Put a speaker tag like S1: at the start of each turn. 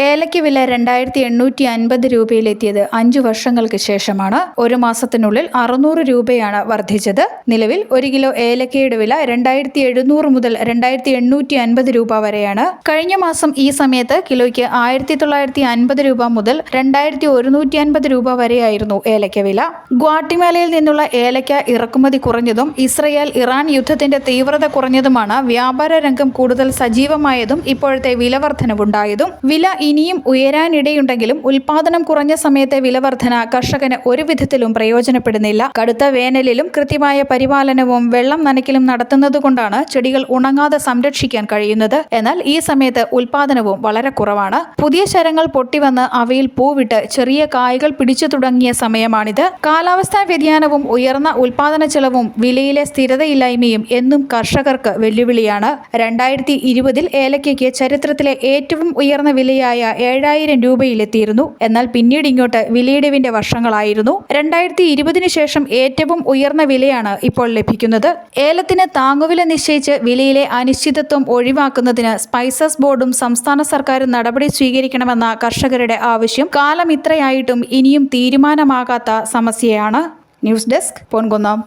S1: ഏലയ്ക്ക് വില 2850 രൂപയിലെത്തിയത് 5 വർഷങ്ങൾക്ക് ശേഷമാണ്. ഒരു മാസത്തിനുള്ളിൽ 600 രൂപയാണ് വർദ്ധിച്ചത്. നിലവിൽ 1 കിലോ ഏലക്കയുടെ വില 2700 മുതൽ 2850 രൂപ വരെയാണ്. കഴിഞ്ഞ മാസം ഈ സമയത്ത് കിലോയ്ക്ക് 1950 രൂപ മുതൽ 2150 രൂപ വരെയായിരുന്നു ഏലക്ക വില. ഗ്വാട്ടിമാലയിൽ നിന്നുള്ള ഏലക്ക ഇറക്കുമതി കുറഞ്ഞതും ഇസ്രയേൽ ഇറാൻ യുദ്ധത്തിന്റെ തീവ്രത കുറഞ്ഞതുമാണ് വ്യാപാര രംഗം കൂടുതൽ സജീവമായതും ഇപ്പോഴത്തെ വിലവർധനവുണ്ടായതും. വില ഇനിയും ഉയരാനിടയുണ്ടെങ്കിലും ഉൽപാദനം കുറഞ്ഞ സമയത്തെ വിലവർധന കർഷകന് ഒരു വിധത്തിലും പ്രയോജനപ്പെടുന്നില്ല. കടുത്ത വേനലിലും കൃത്യമായ പരിപാലനവും വെള്ളം നനയ്ക്കലും നടത്തുന്നതുകൊണ്ടാണ് ചെടികൾ ഉണങ്ങാതെ സംരക്ഷിക്കാൻ കഴിയുന്നത്. എന്നാൽ ഈ സമയത്ത് ഉൽപാദനവും വളരെ കുറവാണ്. പുതിയ ശരങ്ങൾ പൊട്ടിവന്ന് അവയിൽ പൂവിട്ട് ചെറിയ കായ്കൾ പിടിച്ചു തുടങ്ങിയ സമയമാണിത്. കാലാവസ്ഥാ വ്യതിയാനവും ഉയർന്ന ഉൽപാദന ചെലവും വിലയിലെ സ്ഥിരതയില്ലായ്മയും എന്നും കർഷകർക്ക് വെല്ലുവിളിയാണ്. 2020 ഏലക്കയ്ക്ക് ചരിത്രത്തിലെ ഏറ്റവും ഉയർന്ന വിലയായ 7000 രൂപയിലെത്തിയിരുന്നു. എന്നാൽ പിന്നീട് ഇങ്ങോട്ട് വിലയിടിവിന്റെ വർഷങ്ങളായിരുന്നു. 2020 ശേഷം ഏറ്റവും ഉയർന്ന വിലയാണ് ഇപ്പോൾ ലഭിക്കുന്നത്. ഏലത്തിന് താങ്ങുവില നിശ്ചയിച്ച് വിലയിലെ അനിശ്ചിതത്വം ഒഴിവാക്കുന്നതിന് സ്പൈസസ് ബോർഡും സംസ്ഥാന സർക്കാരും നടപടി സ്വീകരിക്കണമെന്ന കർഷകരുടെ ആവശ്യം കാലം ഇത്രയായിട്ടും ഇനിയും തീരുമാനമാകാത്ത സമസ്യയാണ്. News desk Ponkunnam.